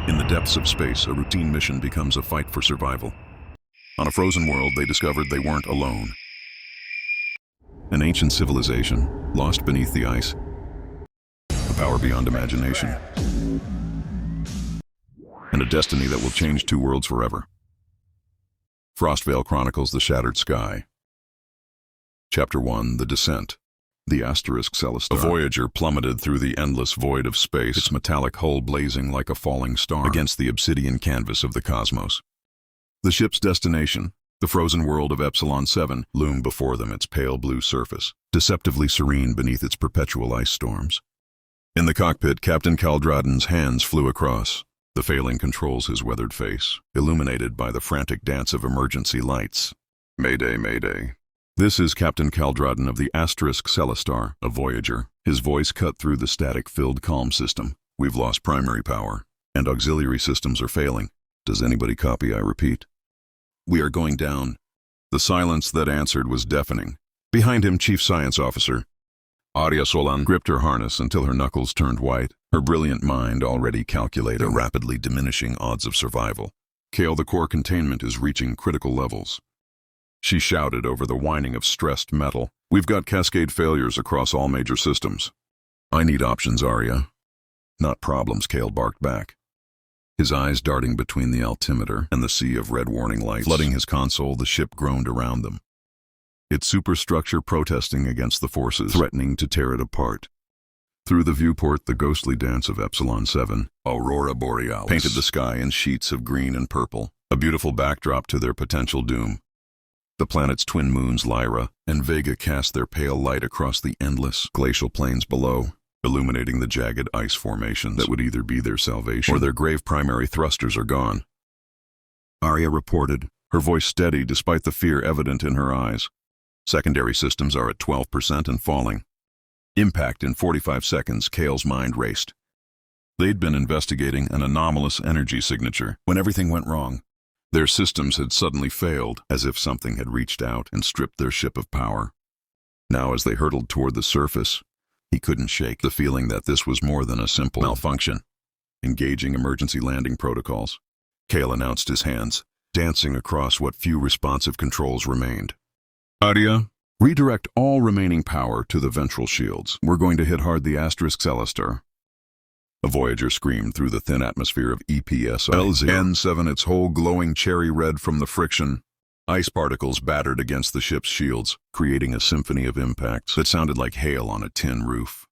In the depths of space, a routine mission becomes a fight for survival. On a frozen world, they discovered they weren't alone. An ancient civilization, lost beneath the ice. A power beyond imagination. And a destiny that will change two worlds forever. Frostveil Chronicles: The Shattered Sky. Chapter 1: The Descent. The asterisk Celestar. A Voyager plummeted through the endless void of space, its metallic hull blazing like a falling star against the obsidian canvas of the cosmos. The ship's destination, the frozen world of Epsilon 7, loomed before them, its pale blue surface, deceptively serene beneath its perpetual ice storms. In the cockpit, Captain Drayden's hands flew across, the failing controls his weathered face, illuminated by the frantic dance of emergency lights. Mayday, mayday. This is Captain Drayden of the asterisk Celestar, a Voyager. His voice cut through the static-filled calm system. We've lost primary power, and auxiliary systems are failing. Does anybody copy, I repeat? We are going down. The silence that answered was deafening. Behind him, Chief Science Officer Aria Solenne gripped her harness until her knuckles turned white, her brilliant mind already calculating the rapidly diminishing odds of survival. Kael, the core containment is reaching critical levels. She shouted over the whining of stressed metal. We've got cascade failures across all major systems. I need options, Aria. Not problems, Kael barked back. His eyes darting between the altimeter and the sea of red warning lights. Flooding his console, the ship groaned around them. Its superstructure protesting against the forces, threatening to tear it apart. Through the viewport, the ghostly dance of Epsilon 7, Aurora Borealis, painted the sky in sheets of green and purple, a beautiful backdrop to their potential doom. The planet's twin moons, Lyra and Vega, cast their pale light across the endless glacial plains below, illuminating the jagged ice formations that would either be their salvation or their grave. Primary thrusters are gone. Aria reported, her voice steady despite the fear evident in her eyes. Secondary systems are at 12% and falling. Impact in 45 seconds, Kael's mind raced. They'd been investigating an anomalous energy signature when everything went wrong. Their systems had suddenly failed, as if something had reached out and stripped their ship of power. Now, as they hurtled toward the surface, he couldn't shake the feeling that this was more than a simple malfunction. Engaging emergency landing protocols, Kael announced, his hands dancing across what few responsive controls remained. Aria, redirect all remaining power to the ventral shields. We're going to hit hard the asterisk Celestar. A Voyager screamed through the thin atmosphere of EPSI N7, its hull glowing cherry red from the friction. Ice particles battered against the ship's shields, creating a symphony of impacts that sounded like hail on a tin roof.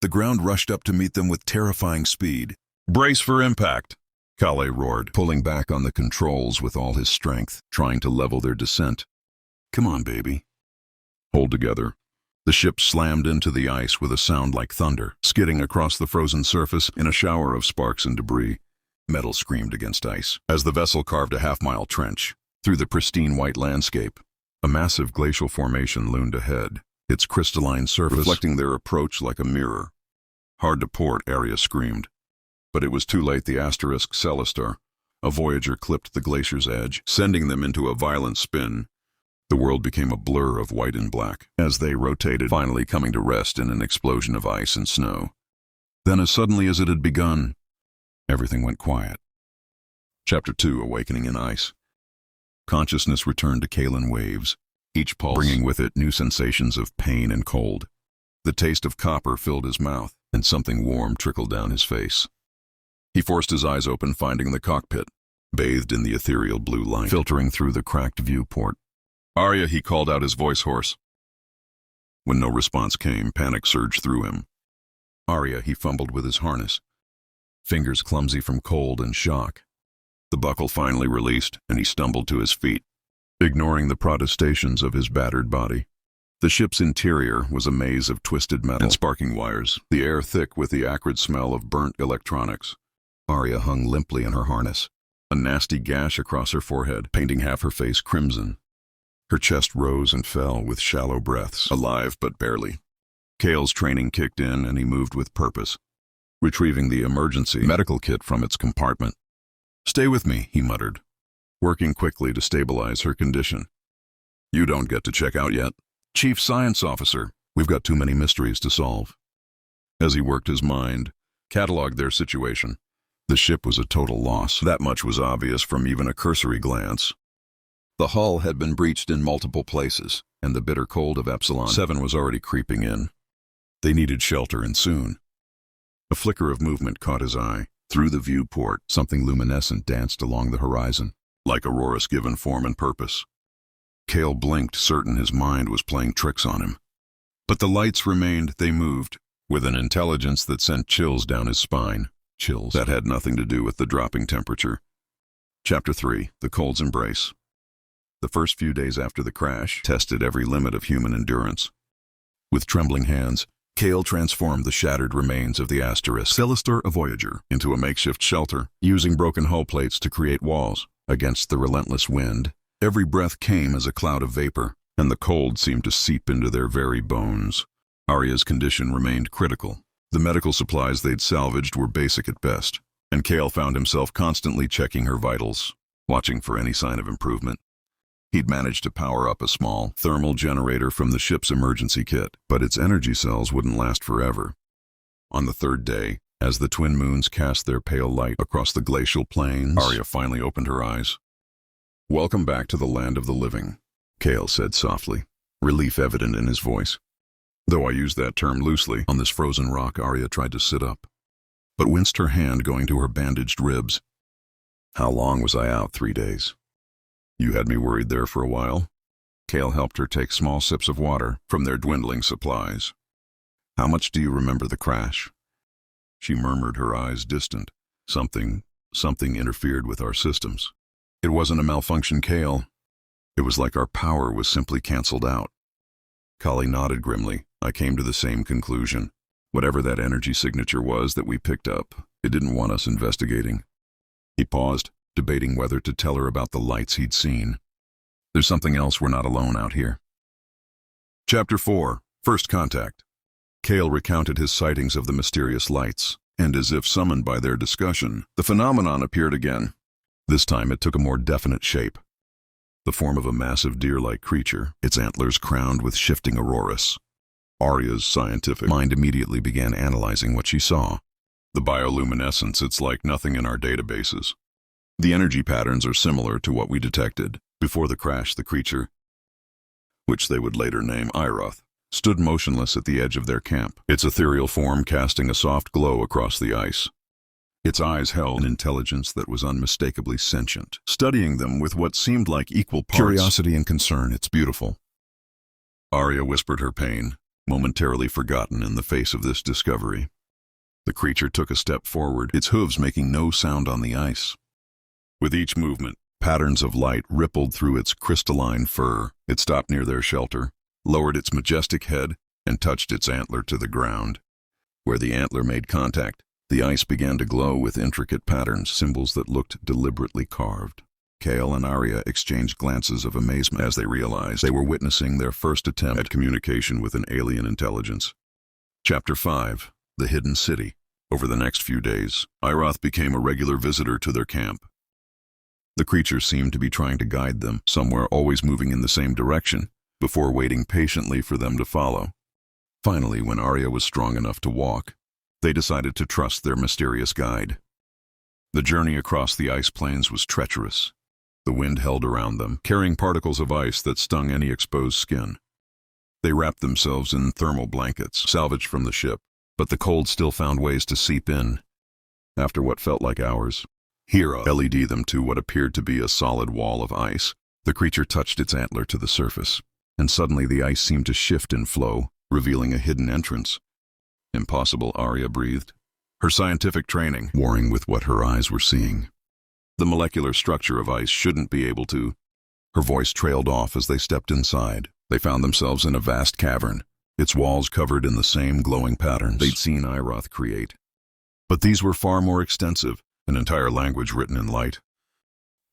The ground rushed up to meet them with terrifying speed. Brace for impact, Kael roared, pulling back on the controls with all his strength, trying to level their descent. Come on, baby. Hold together. The ship slammed into the ice with a sound like thunder, skidding across the frozen surface in a shower of sparks and debris. Metal screamed against ice as the vessel carved a half-mile trench through the pristine white landscape. A massive glacial formation loomed ahead, its crystalline surface reflecting their approach like a mirror. Hard to port, Aria screamed. But it was too late. The asterisk Celestar, a Voyager, clipped the glacier's edge, sending them into a violent spin. The world became a blur of white and black as they rotated, finally coming to rest in an explosion of ice and snow. Then, as suddenly as it had begun, everything went quiet. Chapter 2: Awakening in Ice. Consciousness returned to Kael in waves, each pulse bringing with it new sensations of pain and cold. The taste of copper filled his mouth, and something warm trickled down his face. He forced his eyes open, finding the cockpit, bathed in the ethereal blue light filtering through the cracked viewport. Aria, he called out, his voice hoarse. When no response came, panic surged through him. Aria, he fumbled with his harness, fingers clumsy from cold and shock. The buckle finally released, and he stumbled to his feet, ignoring the protestations of his battered body. The ship's interior was a maze of twisted metal and sparking wires, the air thick with the acrid smell of burnt electronics. Aria hung limply in her harness, a nasty gash across her forehead, painting half her face crimson. Her chest rose and fell with shallow breaths, alive but barely. Kael's training kicked in, and he moved with purpose, retrieving the emergency medical kit from its compartment. Stay with me, he muttered, working quickly to stabilize her condition. You don't get to check out yet. Chief Science Officer, we've got too many mysteries to solve. As he worked his mind, cataloged their situation, The ship was a total loss. That much was obvious from even a cursory glance. The hull had been breached in multiple places, and the bitter cold of Epsilon 7 was already creeping in. They needed shelter, and soon. A flicker of movement caught his eye. Through the viewport, something luminescent danced along the horizon, like Aurora's given form and purpose. Kael blinked, certain his mind was playing tricks on him. But the lights remained. They moved, with an intelligence that sent chills down his spine. Chills that had nothing to do with the dropping temperature. Chapter 3, The Cold's Embrace. The first few days after the crash tested every limit of human endurance. With trembling hands, Kael transformed the shattered remains of the Celestial Voyager into a makeshift shelter, using broken hull plates to create walls. Against the relentless wind, every breath came as a cloud of vapor, and the cold seemed to seep into their very bones. Aria's condition remained critical. The medical supplies they'd salvaged were basic at best, and Kael found himself constantly checking her vitals, watching for any sign of improvement. He'd managed to power up a small thermal generator from the ship's emergency kit, but its energy cells wouldn't last forever. On the third day, as the twin moons cast their pale light across the glacial plains, Aria finally opened her eyes. "Welcome back to the land of the living," Kael said softly, relief evident in his voice. Though I use that term loosely, on this frozen rock Aria tried to sit up, but winced, her hand going to her bandaged ribs. "How long was I out? 3 days. You had me worried there for a while." Kael helped her take small sips of water from their dwindling supplies. "How much do you remember the crash?" She murmured, her eyes distant. Something interfered with our systems. It wasn't a malfunction, Kael. It was like our power was simply canceled out. Kali nodded grimly. I came to the same conclusion. Whatever that energy signature was that we picked up, it didn't want us investigating. He paused, debating whether to tell her about the lights he'd seen. There's something else, we're not alone out here. Chapter 4, First Contact. Kael recounted his sightings of the mysterious lights, and as if summoned by their discussion, the phenomenon appeared again. This time it took a more definite shape. The form of a massive deer-like creature, its antlers crowned with shifting auroras. Aria's scientific mind immediately began analyzing what she saw. The bioluminescence, it's like nothing in our databases. The energy patterns are similar to what we detected. Before the crash, the creature, which they would later name Iroth, stood motionless at the edge of their camp, its ethereal form casting a soft glow across the ice. Its eyes held an intelligence that was unmistakably sentient, studying them with what seemed like equal parts curiosity and concern. "It's beautiful." Aria whispered her pain, momentarily forgotten in the face of this discovery. The creature took a step forward, its hooves making no sound on the ice. With each movement, patterns of light rippled through its crystalline fur. It stopped near their shelter, lowered its majestic head, and touched its antler to the ground. Where the antler made contact, the ice began to glow with intricate patterns, symbols that looked deliberately carved. Kael and Aria exchanged glances of amazement as they realized they were witnessing their first attempt at communication with an alien intelligence. Chapter 5, The Hidden City. Over the next few days, Iroth became a regular visitor to their camp. The creature seemed to be trying to guide them, somewhere always moving in the same direction, before waiting patiently for them to follow. Finally, when Aria was strong enough to walk, they decided to trust their mysterious guide. The journey across the ice plains was treacherous. The wind held around them, carrying particles of ice that stung any exposed skin. They wrapped themselves in thermal blankets, salvaged from the ship, but the cold still found ways to seep in. After what felt like hours, Hera LED them to what appeared to be a solid wall of ice. The creature touched its antler to the surface, and suddenly the ice seemed to shift and flow, revealing a hidden entrance. "Impossible," Aria breathed, her scientific training warring with what her eyes were seeing. "The molecular structure of ice shouldn't be able to." Her voice trailed off as they stepped inside. They found themselves in a vast cavern, its walls covered in the same glowing patterns they'd seen Iroth create. But these were far more extensive, an entire language written in light.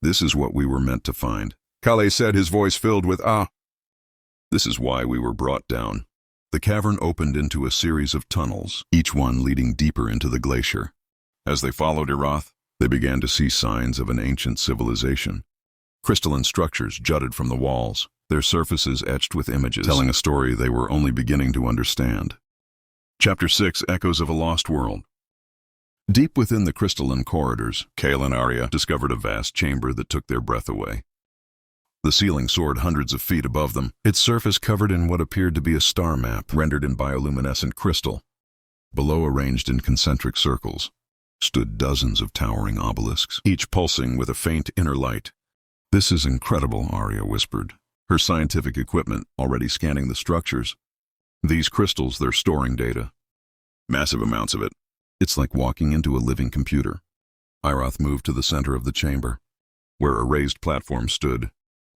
"This is what we were meant to find," Kael said, his voice filled with awe. "This is why we were brought down." The cavern opened into a series of tunnels, each one leading deeper into the glacier. As they followed Iroth, they began to see signs of an ancient civilization. Crystalline structures jutted from the walls, their surfaces etched with images, telling a story they were only beginning to understand. Chapter 6, Echoes of a Lost World. Deep within the crystalline corridors, Kael and Aria discovered a vast chamber that took their breath away. The ceiling soared hundreds of feet above them, its surface covered in what appeared to be a star map rendered in bioluminescent crystal. Below, arranged in concentric circles, stood dozens of towering obelisks, each pulsing with a faint inner light. "This is incredible," Aria whispered, her scientific equipment already scanning the structures. "These crystals, they're storing data. Massive amounts of it. It's like walking into a living computer." Iroth moved to the center of the chamber, where a raised platform stood.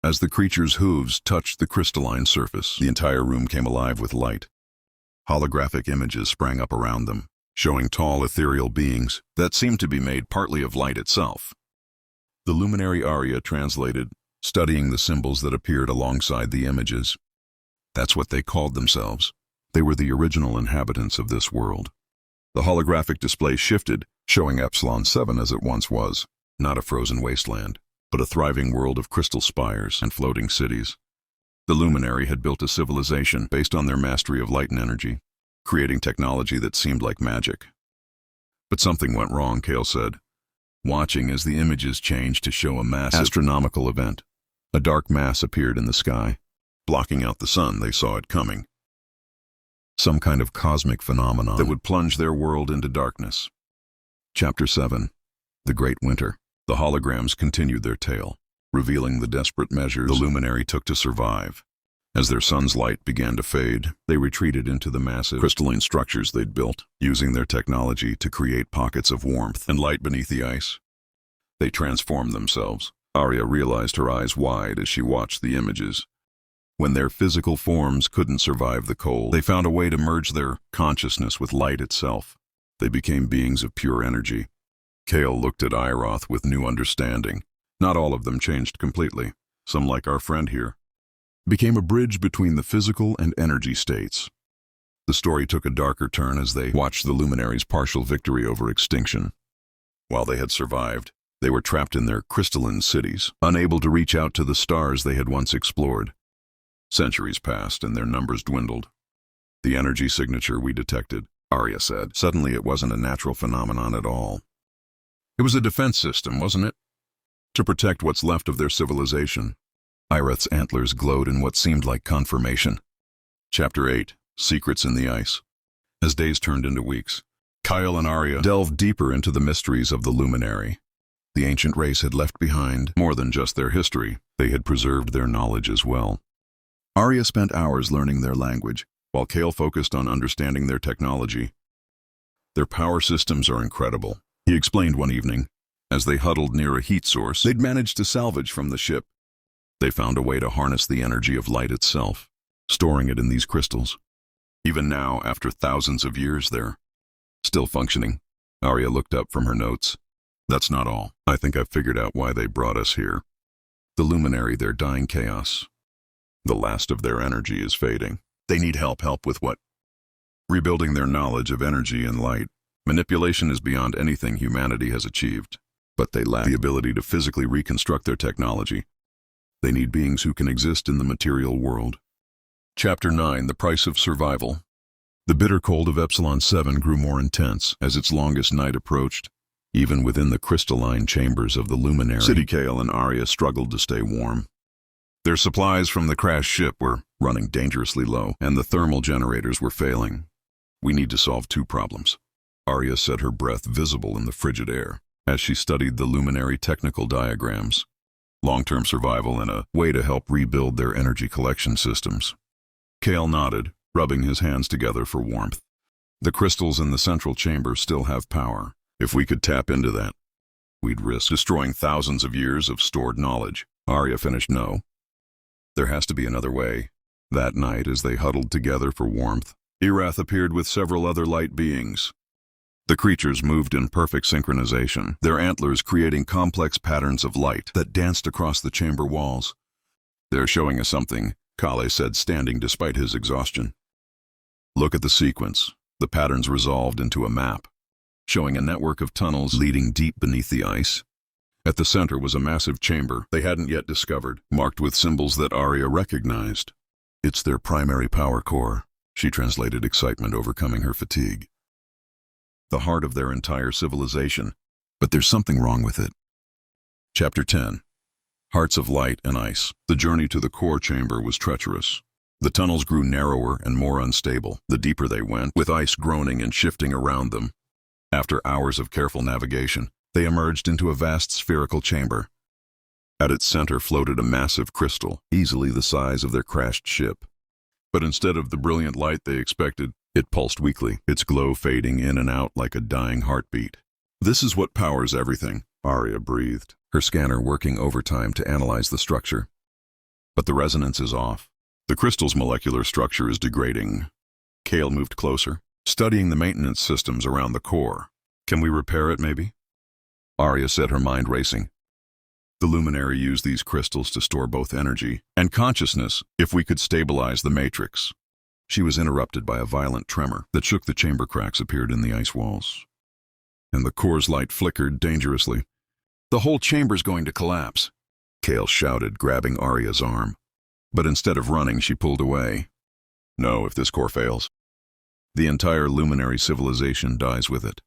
As the creature's hooves touched the crystalline surface, the entire room came alive with light. Holographic images sprang up around them, showing tall, ethereal beings that seemed to be made partly of light itself. The luminary Aria translated, studying the symbols that appeared alongside the images. That's what they called themselves. They were the original inhabitants of this world. The holographic display shifted, showing Epsilon 7 as it once was, not a frozen wasteland, but a thriving world of crystal spires and floating cities. The luminary had built a civilization based on their mastery of light and energy, creating technology that seemed like magic. But something went wrong, Kael said, watching as the images changed to show a massive astronomical event. A dark mass appeared in the sky, blocking out the sun. They saw it coming. Some kind of cosmic phenomenon that would plunge their world into darkness. Chapter 7. The Great Winter. The holograms continued their tale, revealing the desperate measures the luminary took to survive. As their sun's light began to fade, they retreated into the massive crystalline structures they'd built, using their technology to create pockets of warmth and light beneath the ice. They transformed themselves. Aria realized, her eyes wide as she watched the images. When their physical forms couldn't survive the cold, they found a way to merge their consciousness with light itself. They became beings of pure energy. Kael looked at Iroth with new understanding. Not all of them changed completely. Some, like our friend here, became a bridge between the physical and energy states. The story took a darker turn as they watched the luminary's partial victory over extinction. While they had survived, they were trapped in their crystalline cities, unable to reach out to the stars they had once explored. Centuries passed and their numbers dwindled. "The energy signature we detected," Aria said. Suddenly it wasn't a natural phenomenon at all. It was a defense system, wasn't it? To protect what's left of their civilization. Iroth's antlers glowed in what seemed like confirmation. Chapter 8. Secrets in the Ice. As days turned into weeks, Kael and Aria delved deeper into the mysteries of the luminary. The ancient race had left behind more than just their history. They had preserved their knowledge as well. Aria spent hours learning their language, while Kael focused on understanding their technology. "Their power systems are incredible," he explained one evening. As they huddled near a heat source they'd managed to salvage from the ship. They found a way to harness the energy of light itself, storing it in these crystals. Even now, after thousands of years, they're still functioning. Aria looked up from her notes. "That's not all. I think I've figured out why they brought us here. The luminary, their dying chaos. The last of their energy is fading. They need help with what? Rebuilding their knowledge of energy and light. Manipulation is beyond anything humanity has achieved, but they lack the ability to physically reconstruct their technology. They need beings who can exist in the material world." Chapter 9. The Price of Survival. The bitter cold of Epsilon 7 grew more intense as its longest night approached. Even within the crystalline chambers of the luminary city, Kael and Aria struggled to stay warm. Their supplies from the crashed ship were running dangerously low, and the thermal generators were failing. "We need to solve two problems." Aria said, her breath visible in the frigid air, as she studied the luminary technical diagrams. Long-term survival and a way to help rebuild their energy collection systems. Kael nodded, rubbing his hands together for warmth. "The crystals in the central chamber still have power. If we could tap into that, we'd risk destroying thousands of years of stored knowledge." Aria finished, "No. There has to be another way." That night, as they huddled together for warmth, Erath appeared with several other light beings. The creatures moved in perfect synchronization, their antlers creating complex patterns of light that danced across the chamber walls. "They're showing us something," Kael said, standing despite his exhaustion. "Look at the sequence." The patterns resolved into a map, showing a network of tunnels leading deep beneath the ice. At the center was a massive chamber they hadn't yet discovered, marked with symbols that Aria recognized. "It's their primary power core," she translated, excitement overcoming her fatigue. the heart of their entire civilization. But there's something wrong with it. Chapter 10. Hearts of Light and Ice. The journey to the core chamber was treacherous. The tunnels grew narrower and more unstable the deeper they went, with ice groaning and shifting around them. After hours of careful navigation, they emerged into a vast spherical chamber. At its center floated a massive crystal, easily the size of their crashed ship. But instead of the brilliant light they expected, it pulsed weakly, its glow fading in and out like a dying heartbeat. "This is what powers everything," Aria breathed, her scanner working overtime to analyze the structure. But the resonance is off. The crystal's molecular structure is degrading. Kael moved closer, studying the maintenance systems around the core. "Can we repair it, maybe?" Aria said, her mind racing. The luminary used these crystals to store both energy and consciousness if we could stabilize the matrix. She was interrupted by a violent tremor that shook the chamber. Cracks appeared in the ice walls, and the core's light flickered dangerously. "The whole chamber's going to collapse," Kael shouted, grabbing Aria's arm. But instead of running, she pulled away. "No, if this core fails, the entire luminary civilization dies with it.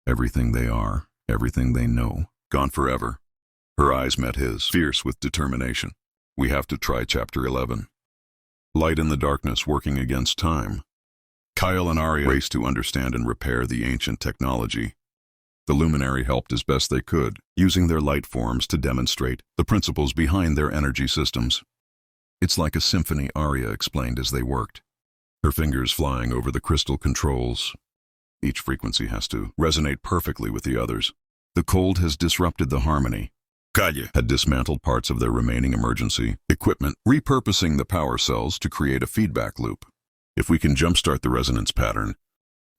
Everything they are, everything they know, gone forever." Her eyes met his, fierce with determination. "We have to try Chapter 11. Light in the darkness working against time." Kael and Aria raced to understand and repair the ancient technology. The luminary helped as best they could, using their light forms to demonstrate the principles behind their energy systems. "It's like a symphony," Aria explained as they worked, her fingers flying over the crystal controls. Each frequency has to resonate perfectly with the others. The cold has disrupted the harmony. Kael had dismantled parts of their remaining emergency equipment, repurposing the power cells to create a feedback loop. "If we can jumpstart the resonance pattern."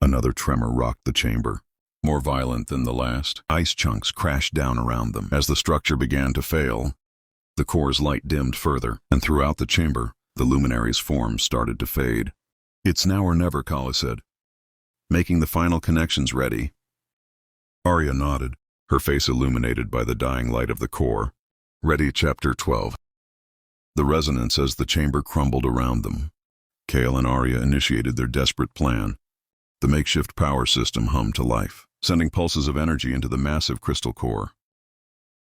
Another tremor rocked the chamber, more violent than the last. Ice chunks crashed down around them as the structure began to fail. The core's light dimmed further, and throughout the chamber, the luminary's form started to fade. "It's now or never," Kael said, making the final connections ready. Aria nodded, her face illuminated by the dying light of the core. "Ready." Chapter 12. The resonance as the chamber crumbled around them. Kael and Aria initiated their desperate plan. The makeshift power system hummed to life, sending pulses of energy into the massive crystal core.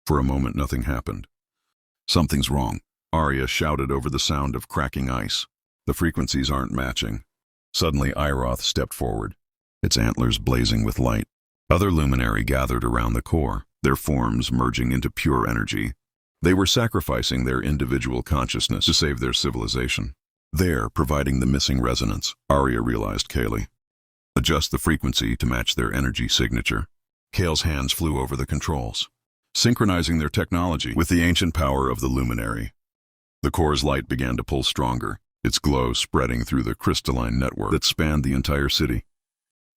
For a moment, nothing happened. "Something's wrong," Aria shouted over the sound of cracking ice. "The frequencies aren't matching." Suddenly, Iroth stepped forward, its antlers blazing with light. Other luminary gathered around the core, their forms merging into pure energy. They were sacrificing their individual consciousness to save their civilization. They're providing the missing resonance, Aria realized Kael. "Adjust the frequency to match their energy signature." Kael's hands flew over the controls, synchronizing their technology with the ancient power of the luminary. The core's light began to pull stronger, its glow spreading through the crystalline network that spanned the entire city.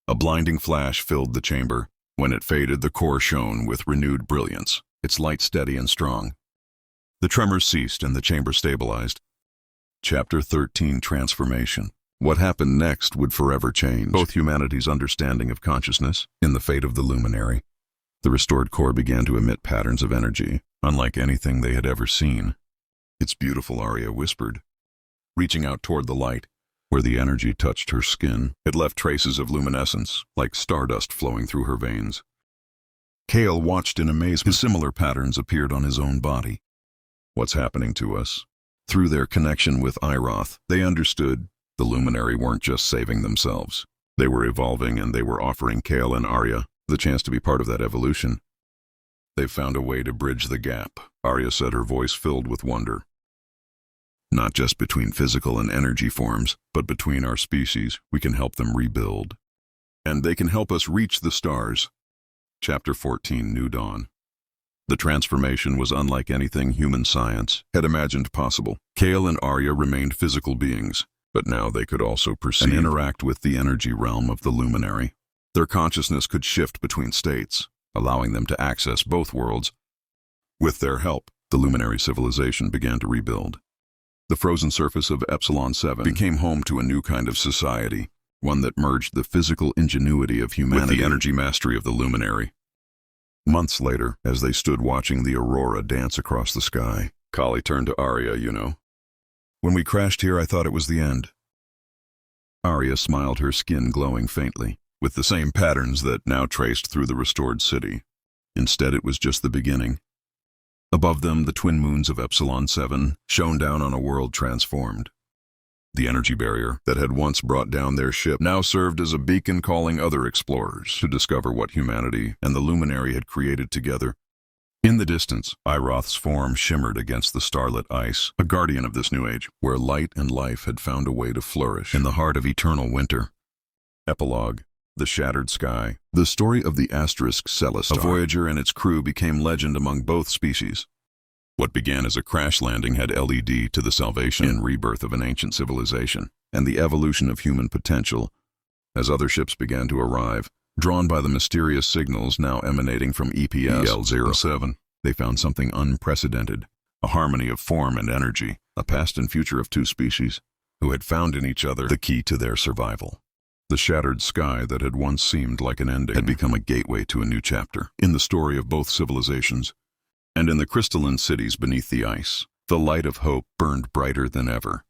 A blinding flash filled the chamber. When it faded, the core shone with renewed brilliance, its light steady and strong. The tremors ceased and the chamber stabilized. Chapter 13. Transformation. What happened next would forever change both humanity's understanding of consciousness and the fate of the luminary. The restored core began to emit patterns of energy, unlike anything they had ever seen. "It's beautiful," Aria whispered, reaching out toward the light. Where the energy touched her skin, it left traces of luminescence, like stardust flowing through her veins. Kael watched in amazement as similar patterns appeared on his own body. "What's happening to us?" Through their connection with Iroth, they understood the luminary weren't just saving themselves. They were evolving, and they were offering Kael and Aria the chance to be part of that evolution. "They've found a way to bridge the gap," Aria said, her voice filled with wonder. "Not just between physical and energy forms, but between our species. We can help them rebuild. And they can help us reach the stars." Chapter 14. New Dawn. The transformation was unlike anything human science had imagined possible. Kael and Aria remained physical beings, but now they could also perceive and interact with the energy realm of the luminary. Their consciousness could shift between states, allowing them to access both worlds. With their help, the luminary civilization began to rebuild. The frozen surface of Epsilon 7 became home to a new kind of society, one that merged the physical ingenuity of humanity with the energy mastery of the luminary. Months later, as they stood watching the aurora dance across the sky, Kael turned to Aria. "When we crashed here, I thought it was the end." Aria smiled, her skin glowing faintly. with the same patterns that now traced through the restored city. Instead, it was just the beginning. Above them, the twin moons of Epsilon 7 shone down on a world transformed. The energy barrier that had once brought down their ship now served as a beacon calling other explorers to discover what humanity and the Luminary had created together. In the distance, Iroth's form shimmered against the starlit ice, a guardian of this new age, where light and life had found a way to flourish in the heart of eternal winter. Epilogue: The Shattered Sky. The story of the asterisk Celestar, a Voyager and its crew, became legend among both species. What began as a crash landing had led to the salvation and rebirth of an ancient civilization, and the evolution of human potential. As other ships began to arrive, drawn by the mysterious signals now emanating from EPS-07, they found something unprecedented, a harmony of form and energy, a past and future of two species, who had found in each other the key to their survival. The shattered sky that had once seemed like an ending had become a gateway to a new chapter in the story of both civilizations. And in the crystalline cities beneath the ice, the light of hope burned brighter than ever.